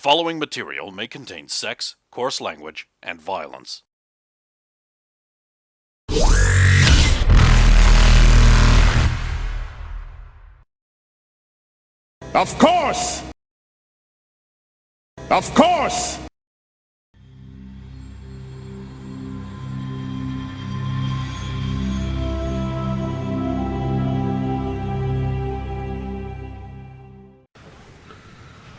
following material may contain sex, coarse language, and violence. Of course! Of course!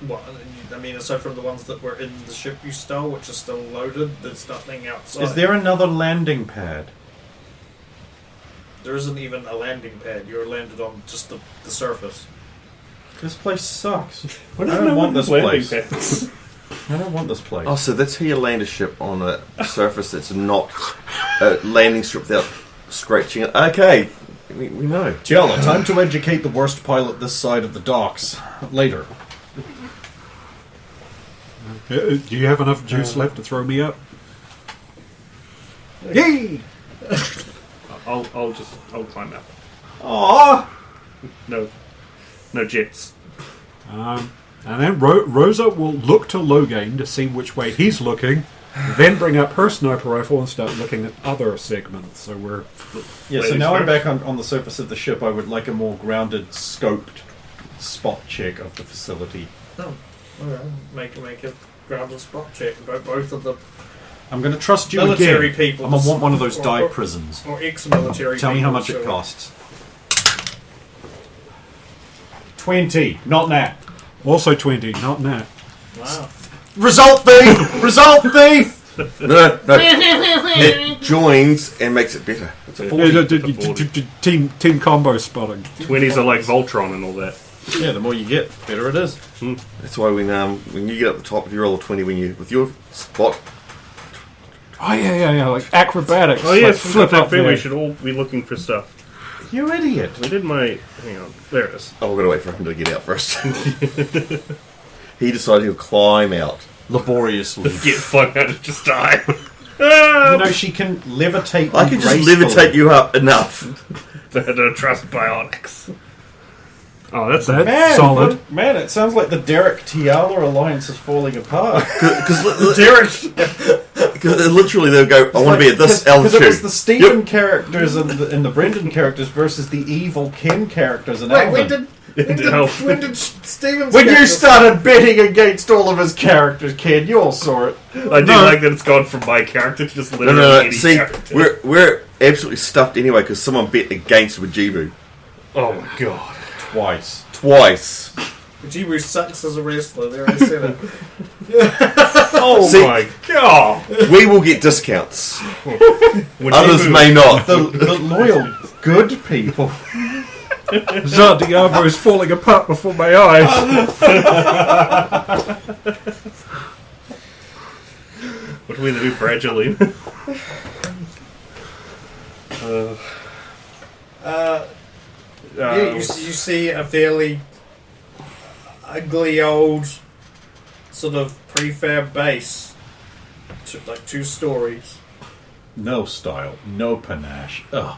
What, I mean, aside from the ones that were in the ship you stole, which are still loaded, there's nothing outside. Is there another landing pad? There isn't even a landing pad. You're landed on just the surface. This place sucks. What I don't want this place. I don't want this place. Oh, so that's how you land a ship on a surface that's not a landing strip without scratching it. Okay, we know. Gialla, time to educate the worst pilot this side of the docks. Later. Do you have enough juice left to throw me up? Yay! I'll climb up. Aww! No jets. And then Rosa will look to Logain to see which way he's looking, then bring up her sniper rifle and start looking at other segments. So we're... Yeah, so now I'm back on the surface of the ship. I would like a more grounded, scoped spot check of the facility. Oh, alright. Make a grounded spot check about both of the I'm going to trust you military again. people. I'm going to want one of those dive prisons. Or ex-military Tell me how people, much it costs. 20. Not nat. Also 20, not Nat. Wow. Result thief! Result thief! No. It joins and makes it better. It's a 40. Team combo spotting. 20s are like Voltron and all that. Yeah, the more you get, better it is. That's why when you get up the top, if you roll a 20 with your spot. Oh, yeah, like acrobatics. Oh, yes, flip up we there. should all be looking for stuff. You idiot. I did my... Hang on. There it is. Oh, we're going to wait for him to get out first. He decided he'll climb out. Laboriously. Get flung out and just die. You know, she can levitate. I can just levitate you up enough. I don't trust bionics. Oh, that's Man, solid. Man, it sounds like the Derek Tiala alliance is falling apart. Because Derek! literally they'll go, I want to be at this altitude. Because it was the Stephen characters and the Brendan characters versus the evil Ken characters in Wait, Alvin. when did Steven's When you character- started betting against all of his characters, Ken, you all saw it. I do like that it's gone from my character to just literally No. any See, character. we're absolutely stuffed anyway because someone bet against Wajibu. Oh my god. Twice. Jibu sucks as a wrestler, there I said it. Oh See, my god. We will get discounts. When Others Jibu- may not. The loyal, good people. Diablo is falling apart before my eyes. What do we do gradually? Yeah, you see a fairly ugly old sort of prefab base, like 2 stories. No style, no panache. Ugh.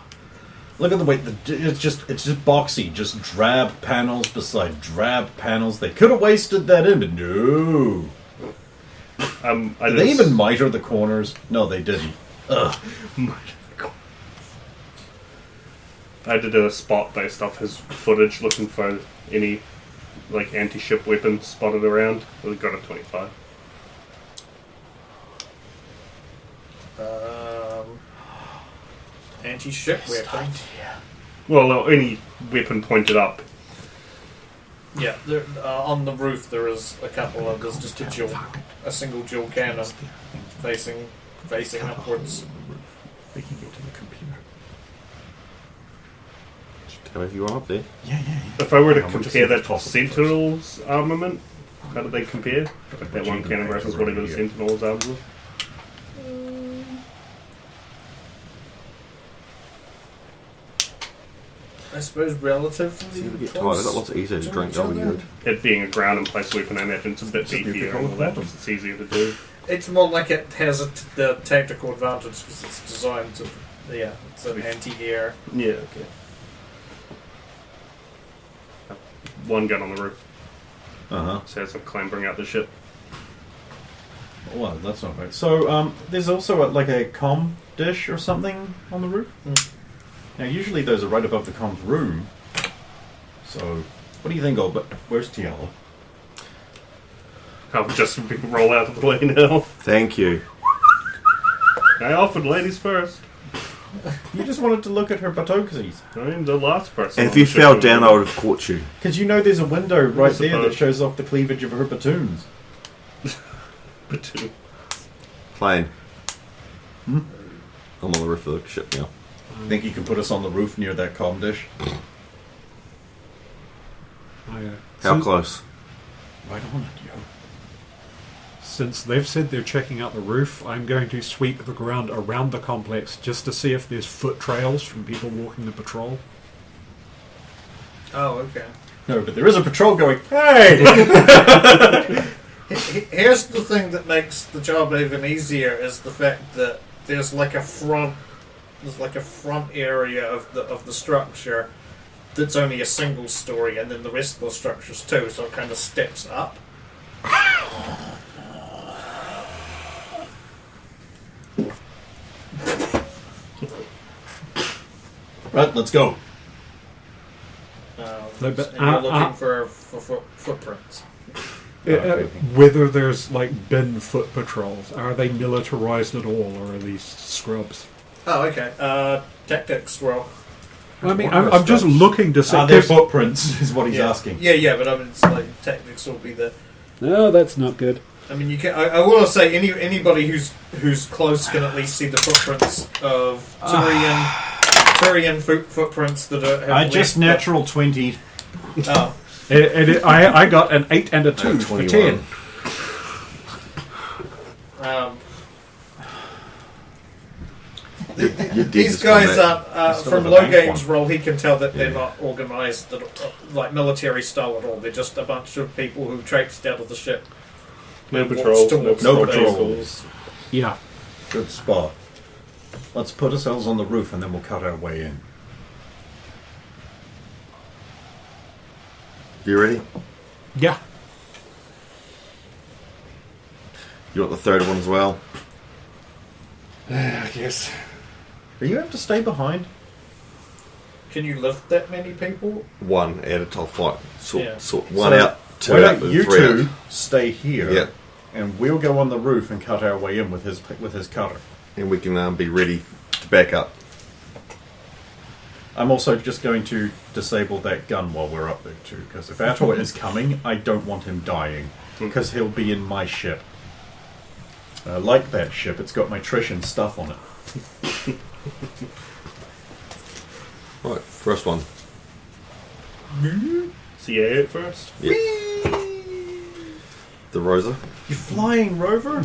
Look at the way it's just boxy, just drab panels beside drab panels. They could have wasted that in, but no. Did they even miter the corners? No, they didn't. Ugh. I did a spot based off his footage looking for any like anti-ship weapons spotted around. We got a 25. Anti-ship weapon. Well, no, any weapon pointed up. Yeah, there, on the roof there is a couple of. There's just a single dual cannon facing upwards. We can get to the computer. Just tell me if you are up there. Yeah. If I were to We'll just compare see that if to it's possible Sentinel's armament, how do they compare? Like that one cannon versus whatever the here. Sentinel's armament? I suppose relatively. See if we get tired. I've got lots of easier to drink. That'll be good. It being a ground and place weapon, I imagine it's a bit beefier and all that. It's easier to do. It's more like it has the tactical advantage because it's designed to. Yeah, it's an anti-air. Yeah, okay. One gun on the roof. Uh-huh. So as I'm clambering out the ship. Well, that's not right. So, there's also like a comm dish or something on the roof. Now, usually those are right above the comms room. So, what do you think, Albert? Where's Tiala? I'll just roll out of the way now. Thank you. I offered ladies first. You just wanted to look at her batoksis. I'm the last person. And if on you the ship fell who down, would- I would have caught you. Because you know there's a window right there that suppose. shows off the cleavage of her batoons. Platoon. Plane. I'm on the roof of the ship now. Think you can put us on the roof near that comm dish? How close? Right on it, yo. Since they've said they're checking out the roof, I'm going to sweep the ground around the complex just to see if there's foot trails from people walking the patrol. Oh, okay. No, but there is a patrol going, hey! Here's the thing that makes the job even easier is the fact that there's like a front area of the structure that's only a single story, and then the rest of the structure's too, so it kind of steps up. Right, let's go. No, but, And you're looking for footprints. Whether there's like bin foot patrols, are they militarized at all, or are these scrubs? Oh, okay. Tactics roll. I mean, I'm just looking to see. Are there footprints, is what he's Yeah. asking. Yeah, but I mean, it's like tactics will be the. No, that's not good. I mean, you can. I will say anybody who's close can at least see the footprints of Turian footprints that are. I just natural 20'd. Oh, I got an 8 and a 2 for 21. 10. These guys are Still from have a rank Logain's one. role. He can tell that they're not organised like military style at all. They're just a bunch of people who traipsed out of the ship. No Walks patrols. towards No No patrols. patrols. Yeah. Good spot. Let's put ourselves on the roof and then we'll cut our way in. You ready? Yeah. You want the third one as well? I guess. Do you have to stay behind? Can you lift that many people? One at a top flight. Yeah. One So, out, two Why out, don't and you three two out. stay here, Yeah. and we'll go on the roof and cut our way in with his cutter. And we can be ready to back up. I'm also just going to disable that gun while we're up there too, because if Ator is coming, I don't want him dying, because he'll be in my ship. I like that ship. It's got my Trish stuff on it. Right, first one. CA at first. Yeah. The Rosa. You're flying, Rover?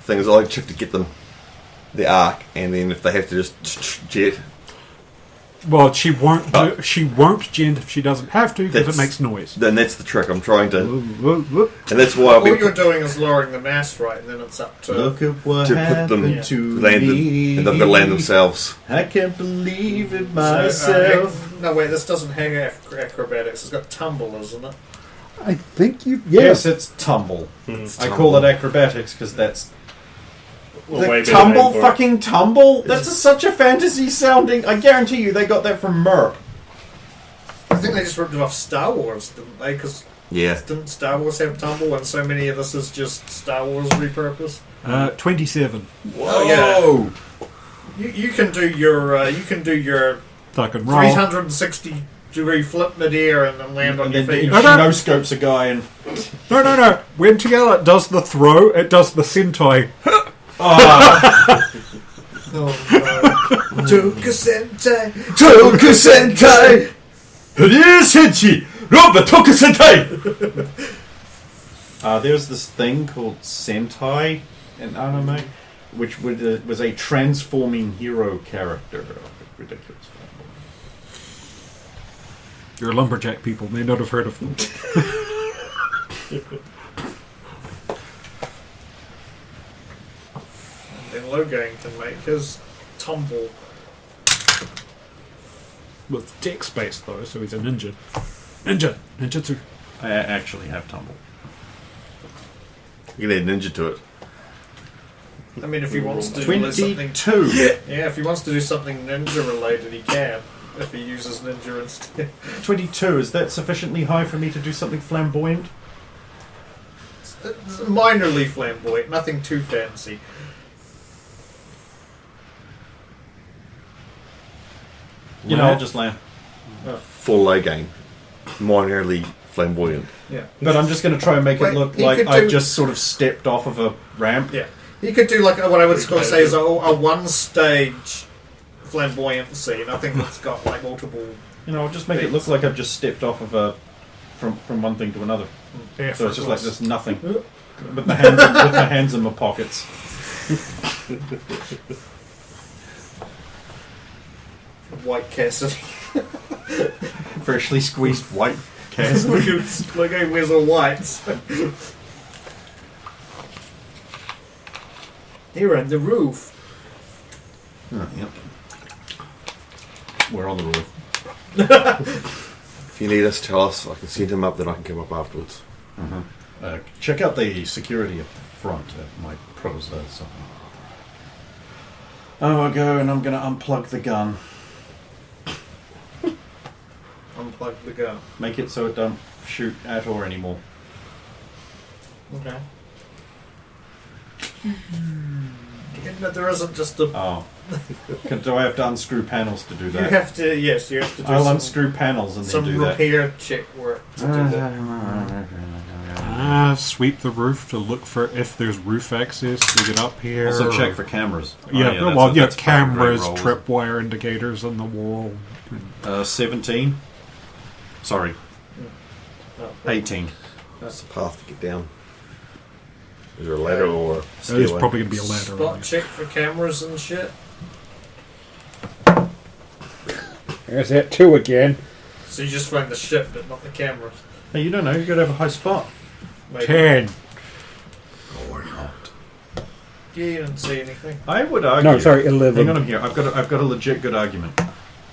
Thing is, I like to get them the arc, and then if they have to just jet, Well, she won't. She won't gent if she doesn't have to because it That's- makes noise. then that's the trick. I'm trying to, Whoop, whoop. and that's why I'll All be you're doing is lowering the mass, right? And then it's up to. Look at what To put them- happened Yeah. to land them, me. and they've got to land themselves. I can't believe it So, myself. no, wait. This doesn't have acrobatics. It's got tumble, isn't it? I think you. Yes, it's tumble. I call it acrobatics because that's Well, way the better name tumble, for it. fucking tumble. That's such a fantasy sounding. I guarantee you, they got that from Merp. I think they just ripped it off Star Wars, didn't they? Because Yeah. didn't Star Wars have tumble, and so many of this is just Star Wars repurposed? 27. Oh, yeah. You can do your Tuck and roll. 360-degree flip midair and then land on And your then feet. she no scopes a guy and No. When Tiala does the throw, it does the sentai. Oh, no. Toku Sentai. Toku Sentai. Senshi Roba Toku Sentai. There's this thing called Sentai in anime, which was a transforming hero character. Ridiculous. Your lumberjack people may not have heard of them. Then Logain can make his tumble. Well, it's dex based though, so he's a ninja. Ninjutsu. I actually have tumble. You can add ninja to it. I mean, if he wants to do something... 22. Yeah, if he wants to do something ninja-related, he can. If he uses ninja instead. 22. Is that sufficiently high for me to do something flamboyant? It's minorly flamboyant, nothing too fancy. You know, I'll just land. Full low gain. Minorly flamboyant. Yeah. But I'm just going to try and make it Wait, look you like could I've do- just sort of stepped off of a ramp. Yeah. He could do like what I would sort of say is a one-stage flamboyancy, and I think it's got like multiple... You know, I'll just make it look like I've just stepped off of a... From one thing to another. So it's just like there's nothing. With my hands in my pockets. White Cassidy. Freshly squeezed white Cassidy. Look at Wizard Whites. Here on the roof. Oh, yep. We're on the roof. If you need us, tell us. I can send him up, then I can come up afterwards. Check out the security at the front. My pros something. I'll go and I'm going to unplug the gun. Unplug the gun. Make it so it don't shoot at or anymore. Okay. No, there isn't just a... Oh. Do I have to unscrew panels to do You that? have to, yes, you have to do I'll some, unscrew panels and then some do that. repair check work to do that. Sweep the roof to look for if there's roof access to get up here. Also check or- for cameras. Yeah, Oh, well, that's cameras, part of great tripwire indicators on the wall. rolls. 17. Sorry, Oh, 18. That's the path to get down. Is there a ladder or a There's stairway? probably going to be a ladder. Spot check for cameras and shit. There's that 2 again. So you just find the ship, but not the cameras. Hey, you don't know. You got to have a high spot. Maybe. 10. Or not. Yeah, you didn't see anything. I would argue. No, sorry, 11. Hang on here. I've got a legit good argument.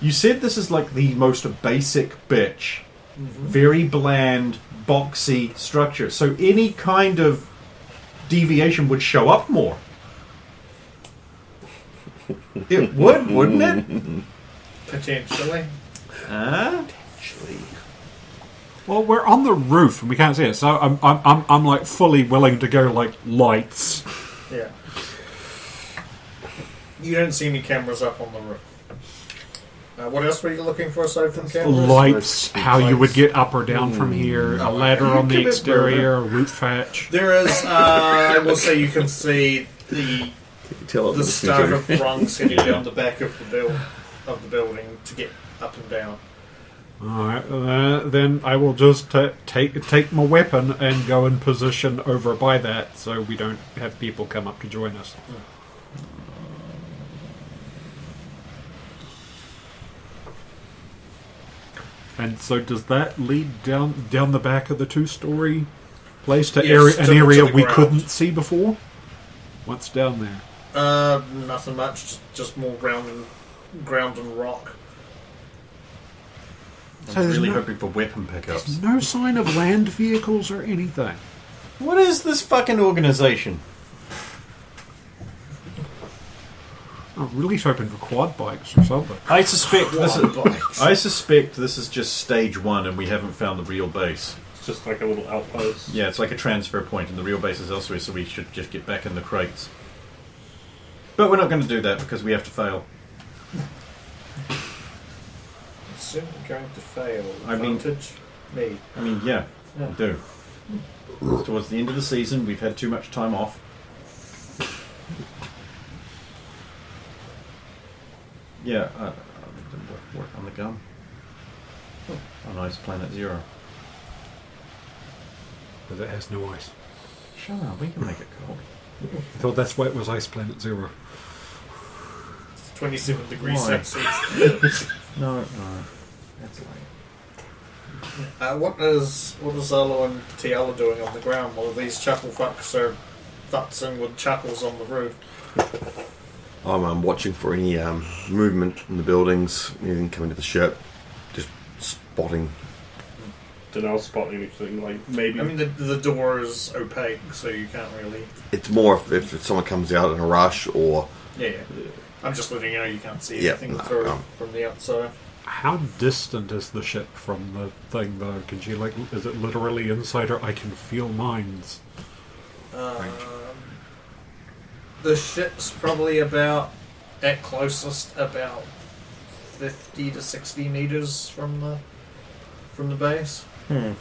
You said this is like the most basic bitch, very bland, boxy structure. So any kind of deviation would show up more. It would, wouldn't it? Potentially. Actually, Well, we're on the roof and we can't see it, so I'm like fully willing to go like lights. Yeah. You don't see any cameras up on the roof. What else were you looking for aside from cameras? Lights, how you would get up or down from here, a ladder on the Commit exterior, a roof hatch. There is, I will say you can see you can tell it the start of rungs heading down the back of the building to get up and down. Alright, then I will just take my weapon and go in position over by that so we don't have people come up to join us. And so does that lead down the back of the 2-story place to Yes, an to area the we ground. couldn't see before? What's down there? Nothing much, just more ground and rock. So I'm there's really no- hoping for weapon pickups. No sign of land vehicles or anything. What is this fucking organization? I'm really hoping for quad bikes or something. I suspect this is. Bikes. I suspect this is just stage 1, and we haven't found the real base. It's just like a little outpost. Yeah, it's like a transfer point, and the real base is elsewhere, so we should just get back in the crates. But we're not going to do that because we have to fail. Soon we're going to fail. I mean- Advantage? Me. I mean, yeah, we do. It's towards the end of the season, we've had too much time off. Yeah, work on the gun. Oh, nice, Planet Zero. But it has no ice. Shut up, we can make it cold. I thought that's why it was Ice Planet Zero. 27 degrees Why? Celsius. No, that's like... What is Zalo and Tiala doing on the ground while these chuckle fucks are futzing with chuckles on the roof? I'm watching for any movement in the buildings, anything coming to the ship, just spotting. Then I'll spot anything like maybe. I mean, the door is opaque, so you can't really. It's more if someone comes out in a rush or Yeah. I'm just letting you know you can't see Yeah, anything no, from the outside. How distant is the ship from the thing, though? Can she, like, is it literally inside her? I can feel mines. The ship's probably about, at closest, about 50 to 60 meters from the base. At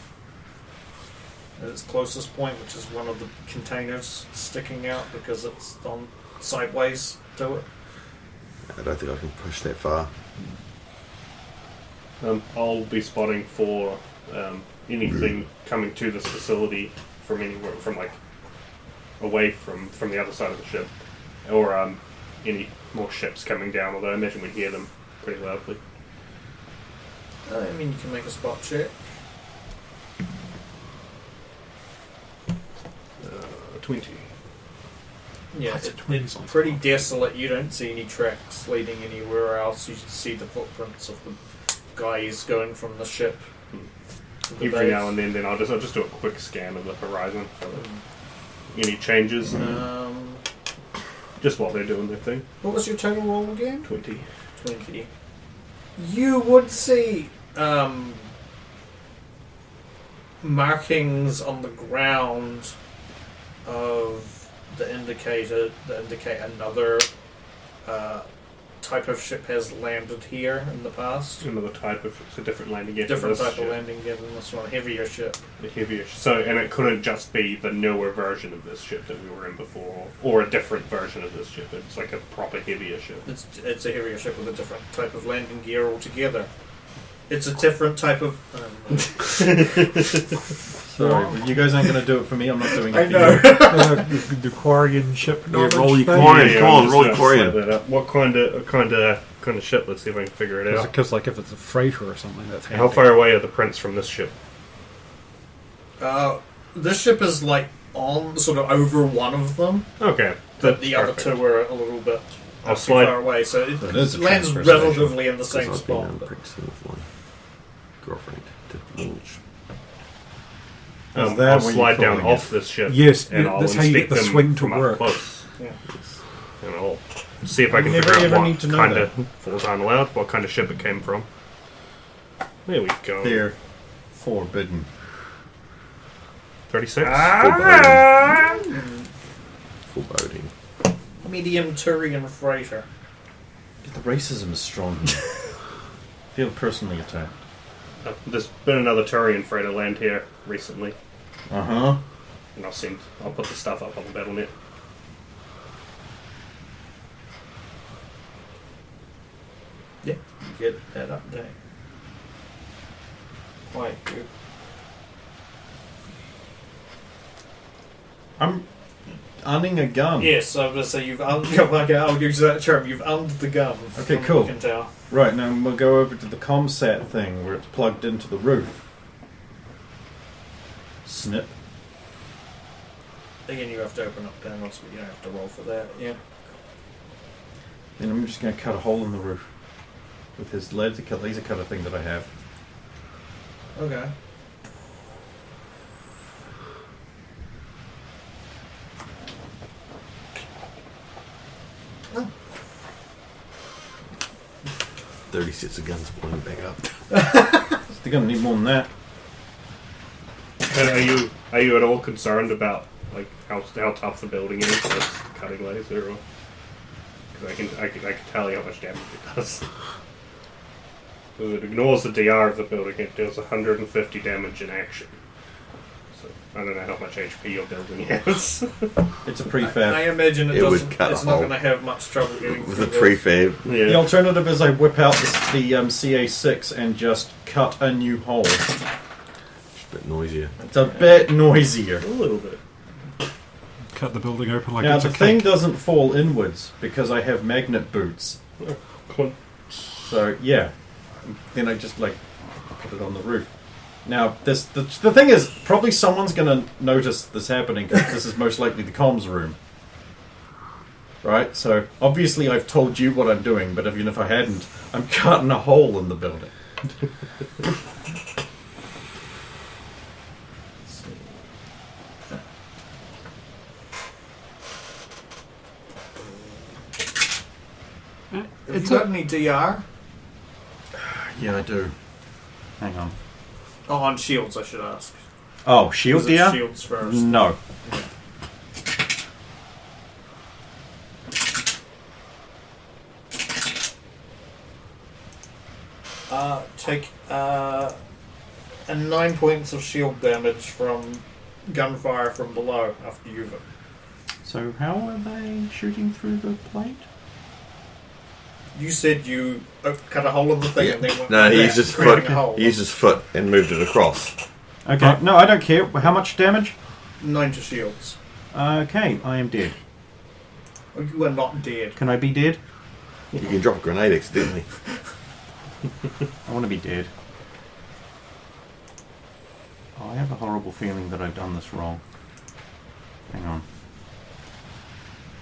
its closest point, which is one of the containers sticking out because it's on sideways to it. I don't think I can push that far. I'll be spotting for anything coming to this facility from anywhere, from like away from the other side of the ship, or any more ships coming down. Although I imagine we'd hear them pretty loudly. I mean, you can make a spot check. 20. Yeah, it's pretty desolate. You don't see any tracks leading anywhere else. You just see the footprints of the guys going from the ship. To the Every base. now and then I'll just do a quick scan of the horizon for any changes. Just while they're doing their thing. What was your total roll again? 20. 20. You would see markings on the ground of the indicator that indicate another type of ship has landed here in the past. Another type of, it's a different landing gear. Different for this type of ship. landing gear than this one, heavier ship. The heavier. So, and it couldn't just be the newer version of this ship that we were in before, or a different version of this ship. It's like a proper heavier ship. It's a heavier ship with a different type of landing gear altogether. It's a different type of. Sorry, but you guys aren't going to do it for me. I'm not doing it I for know. you. The Quarian ship Yeah, knowledge roll your thing? Quarian. Come on, roll your just Quarian. slide that up. What kind of ship? Let's see if I can figure it out. Because, like, if it's a freighter or something, that's handy. How far away are the prints from this ship? This ship is like on sort of over one of them, Okay, but the other perfect. two are a little bit I'll too slide. far away, so it That is a lands transfer station. relatively in the Because same I've been spot. But practicing with my girlfriend to launch. Is that I'll what you're slide down calling off this ship. Yes, and I'll that's how you get inspect the them swing to from up work. Close. yeah. And I'll see if I can Never figure out ever what need to know kind that. of falls on allowed, what kind of ship it came from. There we go. They're forbidden. 36. Foreboding. Medium Turian freighter. The racism is strong. Feel personally attacked. There's been another Turian freighter land here recently, Uh-huh. and I'll put the stuff up on the BattleNet. Yeah, you get that update. Quite good. I'm unning a gun. Yes, I was going to say you've okay, I'll use that term. You've owned the gun. Okay, from cool. what you can tell. Right, now we'll go over to the ComSat thing where it's plugged into the roof. Snip. Again, you have to open up panels, but you don't have to roll for that. Yeah. Then I'm just going to cut a hole in the roof with his laser cutter thing that I have. Okay. Oh. 30 sets of guns pointing back up. They're going to need more than that. And are you at all concerned about like how tough the building is for this cutting laser? Or because I can tell you how much damage it does. So it ignores the DR of the building. It deals 150 damage in action. So I don't know how much HP your building has. It's a I prefab. imagine It would doesn't. cut a It's not hole. going to have much trouble getting With through a this. prefab. The Yeah. alternative is I whip out the CA6 and just cut a new hole. It's a bit noisier. It's a bit noisier. A little bit. Cut the building open like Now it's the a thing cake. doesn't fall inwards because I have magnet boots. Cool. So yeah, then I just like put it on the roof. Now the thing is, probably someone's going to notice this happening because this is most likely the comms room, right? So obviously I've told you what I'm doing, but even if I hadn't, I'm cutting a hole in the building. Have It's you got a, any DR? Yeah, I do. Hang on. Oh, on shields, I should ask. Oh, shield Was it deer? shields first? No. Take and 9 points of shield damage from gunfire from below after you've. So how are they shooting through the plate? You said you cut a hole in the thing and then went No, he back, used his creating foot. a hole. He used his foot and moved it across. Okay, no, I don't care. How much damage? 9 to shields. Okay, I am dead. Oh, you are not dead. Can I be dead? You can drop a grenade accidentally. I want to be dead. Oh, I have a horrible feeling that I've done this wrong. Hang on.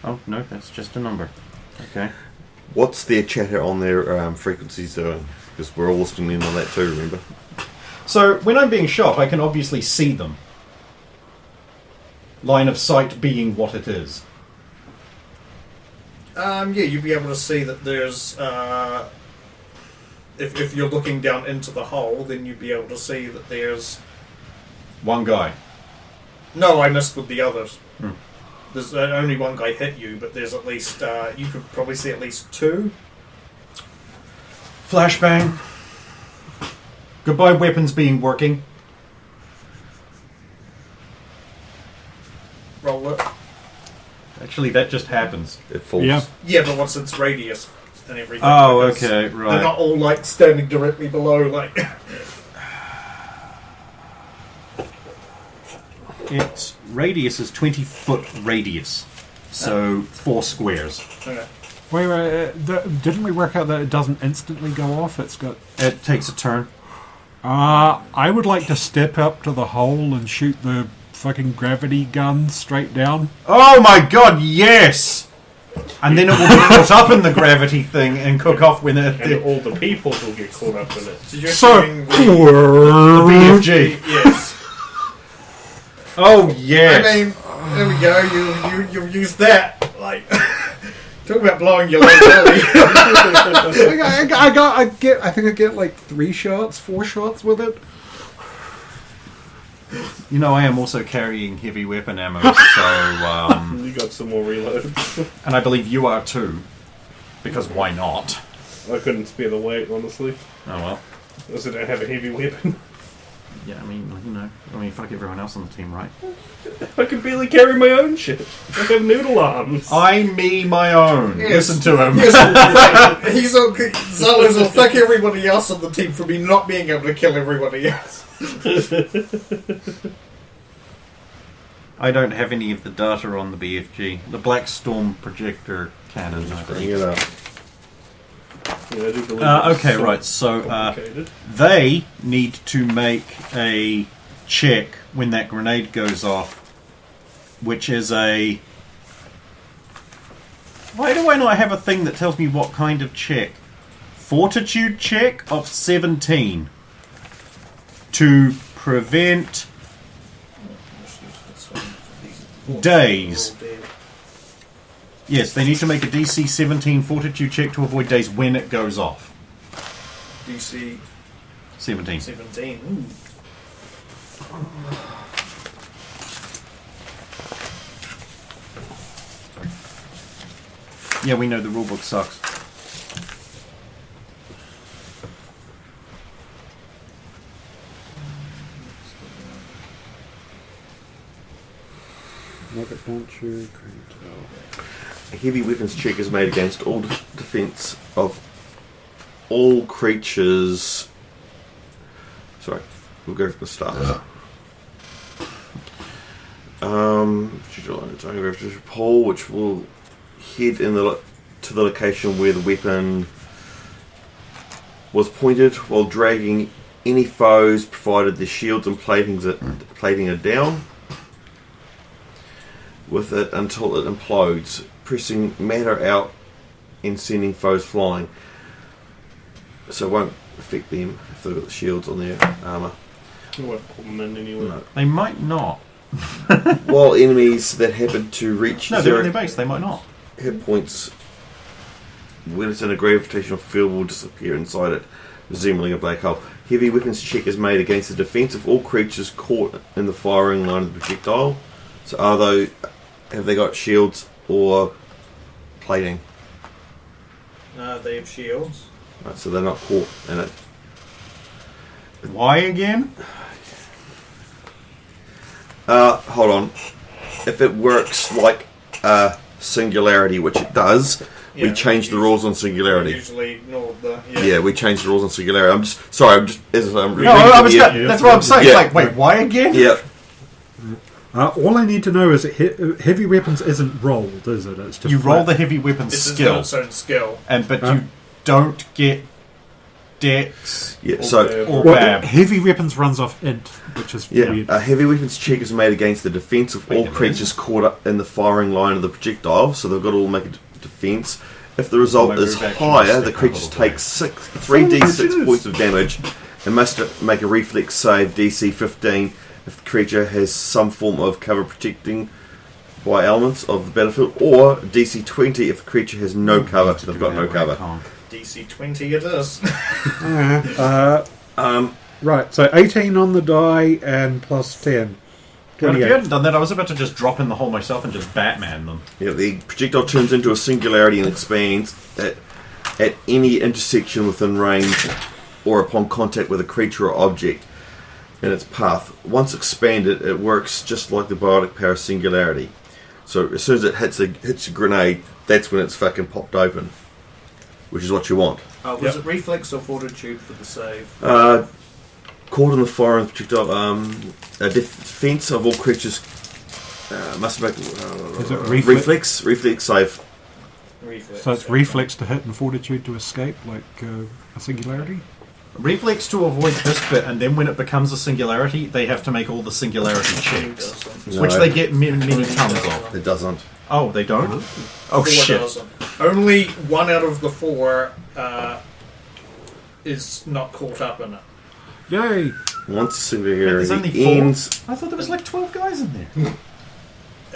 Oh, no, that's just a number. Okay. What's their chatter on their frequencies doing? Because we're all listening in on that too, remember? So, when I'm being shot, I can obviously see them. Line of sight being what it is. Yeah, you'd be able to see that there's. If you're looking down into the hole, then you'd be able to see that there's. One guy. No, I missed with the others. Hmm. There's only one guy hit you, but there's at least. You could probably see at least 2. Flashbang. Goodbye, weapons being working. Roll it. Actually, that just happens. It falls. Yeah. Yeah, but what's its radius and everything? Oh, because okay, They're right. not all like standing directly below, like. Its radius is 20-foot radius. So, 4 squares. Okay. wait, didn't we work out that it doesn't instantly go off? It's got. It takes a turn. I would like to step up to the hole and shoot the fucking gravity gun straight down. Oh my god, yes! And then it will be caught up in the gravity thing and cook off when it... And all the people will get caught up in it. So you're So, shooting the. BFG. Yes. Oh, yes. I mean, there we go. You used that. Like, talk about blowing your load belly. I think I get like 3 shots, 4 shots with it. You know, I am also carrying heavy weapon ammo, so... You got some more reloads. and I believe you are too. Because why not? I couldn't spare the weight, honestly. Oh well. Unless I don't have a heavy weapon. Yeah, I mean, fuck everyone else on the team, right? I can barely carry my own shit. I have noodle arms. Me, my own. Yes. Listen to him. Yes, he's okay. Zalo's will thank everybody else on the team for me not being able to kill everybody else. I don't have any of the data on the BFG. The Black Storm projector cannon, I Bring think. it up. Yeah, I do believe Okay, it's right, so complicated. they need to make a check when that grenade goes off, which is a... Why do I not have a thing that tells me what kind of check? Fortitude check of 17 to prevent days. Yes, they need to make a DC 17 fortitude check to avoid days when it goes off. DC 17. 17. Ooh. Yeah, we know the rulebook sucks. Rocket launcher, A heavy weapons check is made against all defense of all creatures. Sorry, we'll go from the start. Pole, which will head in to the location where the weapon was pointed, while dragging any foes, provided their shields and plating are down, with it until it implodes, pressing matter out and sending foes flying. So it won't affect them if they've got the shields on their armour. I won't pull them in anyway. No. They might not. While enemies that happen to reach No, they're in their base. They might not. hit points when it's in a gravitational field, will disappear inside it, resembling a black hole. Heavy weapons check is made against the defense of all creatures caught in the firing line of the projectile. So have they got shields or plating? They have shields. Right, so they're not caught in it. Why again? Hold on. If it works like Singularity, which it does, we Yeah, change the rules on Singularity. Usually ignore the... Yeah, we changed the rules on Singularity. I'm just sorry. As I'm reading That's what I'm saying. Yeah. Like, wait, why again? Yeah. All I need to know is that heavy weapons isn't rolled, is it? It's just You roll flat. the heavy weapons It's skill, its own skill. but you don't get dex Yeah. Or So the- or Well, bab. heavy weapons runs off int, which is yeah, weird. a heavy weapons check is made against the defense of Wait a all minute. creatures caught up in the firing line of the projectile. So they've got to all make a defense. If the result My is move action higher, is the stick creatures out all the way. take 3d6 points of damage and must make a reflex save DC 15 if the creature has some form of cover protecting by elements of the battlefield, or DC 20 if the creature has no cover. If they've got no cover. DC 20 it is. Right, so 18 on the die and plus 10. Well, if 28. you hadn't done that, I was about to just drop in the hole myself and just Batman them. Yeah, the projectile turns into a singularity and expands at any intersection within range or upon contact with a creature or object in its path. Once expanded, it works just like the biotic power singularity. So as soon as it hits a grenade, that's when it's fucking popped open, which is what you want. Was it reflex or fortitude for the save? Caught in the fire of the projectile, a defense of all creatures must make Is it reflex? reflex save. Reflex. So it's reflex to hit and fortitude to escape, like a singularity? Reflex to avoid this bit, and then when it becomes a singularity, they have to make all the singularity checks, Doesn't. which No. they get many tons of. It doesn't. Oh, they don't? Oh, Four shit. doesn't. Only one out of the four is not caught up in it. Yay! Once the There's only singularity four? ends, I thought there was like 12 guys in there. In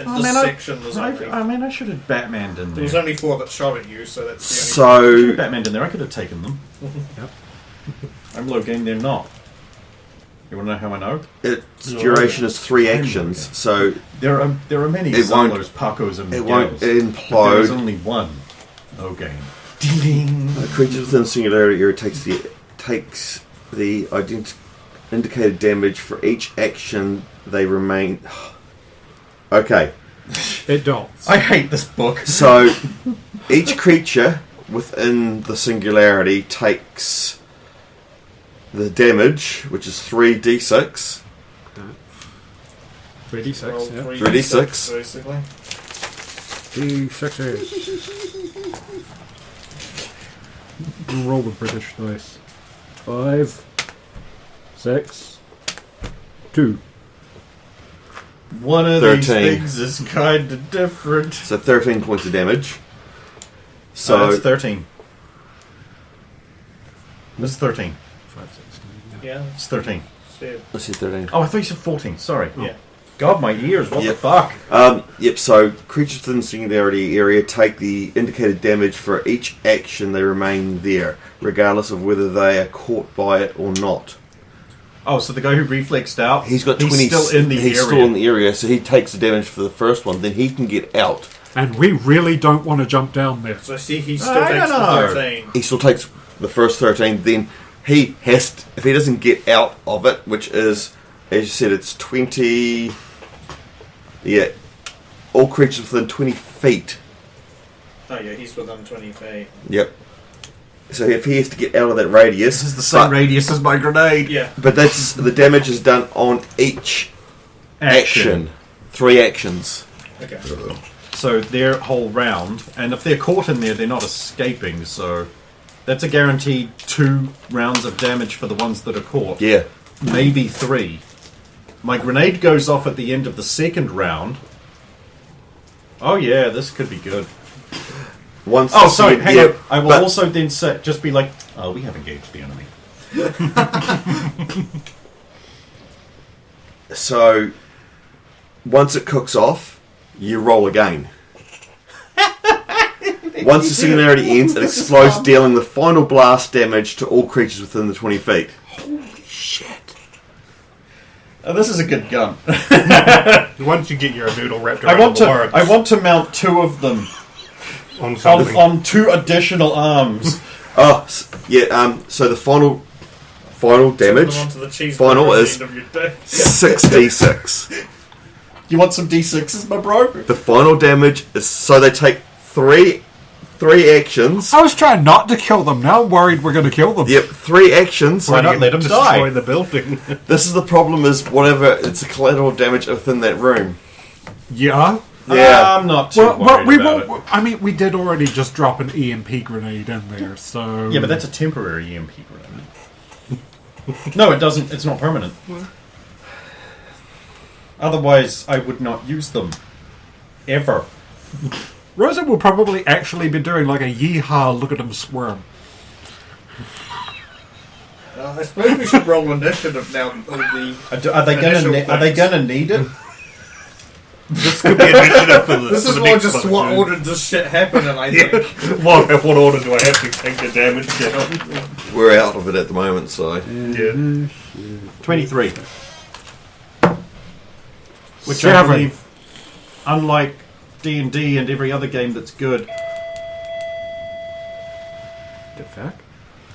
Oh, this man, section, there's only... I should have Batmaned in There was there. only four that shot at you, so that's the only... so Batmaned in there, I could have taken them. Yep. I'm low game, they're not. You want to know how I know? its duration is 3 actions, so There are many It won't- Zolos, Pacos, and it won't Miguels. But there is implode. only one. No game. Ding ding. A creature within singularity area takes the indicated damage for each action they remain. Okay, It does. I hate this book. so each creature within the singularity takes the damage, which is 3d6. 3d6, Roll yeah. 3d6. basically. D6s. Roll the British dice. 5, 6, 2. One of 13. these things is kind of different. So 13 points of damage. So So that's 13. That's 13. 5, 6, 9, Yeah, It's 13. so, let's see, 13. Oh, I thought you said 14. Sorry. yeah. God, my ears. What Yep. the fuck? Yep, so creatures within the singularity area take the indicated damage for each action they remain there, regardless of whether they are caught by it or not. Oh, so the guy who reflexed out, He's got he's 20. still in the he's area. still in the area, so he takes the damage for the first one, then he can get out. And we really don't want to jump down there. So see, he still I takes don't the know. 13. He still takes the first 13, then he has to, if he doesn't get out of it, which is, as you said, it's 20. Yeah, all creatures within 20 feet. Oh yeah, he's within 20 feet. Yep. So if he has to get out of that radius, This is the same radius as my grenade. Yeah. but that's the damage is done on each action. 3 actions. Okay. So their whole round, and if they're caught in there, they're not escaping. So that's a guaranteed 2 rounds of damage for the ones that are caught. Yeah. Maybe 3. My grenade goes off at the end of the second round. Oh yeah, this could be good. Once. Oh, sorry, hang yeah, on. I will but- also then just be like, oh, we have engaged the enemy. So once it cooks off, you roll again. Once the singularity ends, it explodes, dealing the final blast damage to all creatures within the 20 feet. Oh, this is a good gun. Once you get your noodle wrapped I around want the to. words I want to mount 2 of them on something. on 2 additional arms. So the final damage, Put them onto the cheese final burger at is the end of your day. 6d6. You want some d6s, my bro? The final damage is so they take three actions. I was trying not to kill them. Now I'm worried we're going to kill them. Yep, 3 actions. Why not let them Destroy die? the building. This is the problem: is whatever it's a collateral damage within that room. Yeah. Yeah. I'm not too Well, worried we about it. won't. I mean, we did already just drop an EMP grenade in there, so Yeah, but that's a temporary EMP grenade. No, it doesn't. It's not permanent. Otherwise, I would not use them. Ever. Rosa will probably actually be doing like a yeehaw, look at him squirm. I suppose we should roll initiative now. Are they gonna need it? This could be initiative for the This is for the more next just one. what order does shit happen in, I think. What order do I have to take the damage down? We're out of it at the moment, so Yeah. 23. Which I 7. believe, unlike D&D and every other game that's good. Defect?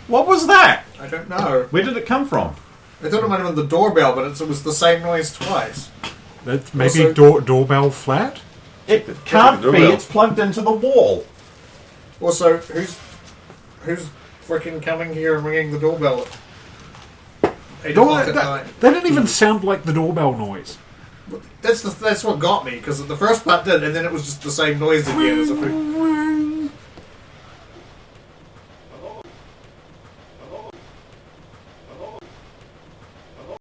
What was that? I don't know. Where did it come from? I thought it might have been the doorbell, but it was the same noise twice. That's maybe Also- doorbell flat. It can't be. doorbell. It's plugged into the wall. Also, who's freaking coming here and ringing the doorbell at 8 o'clock at night? That didn't even sound like the doorbell noise. That's what got me, because the first part did, and then it was just the same noise again. As if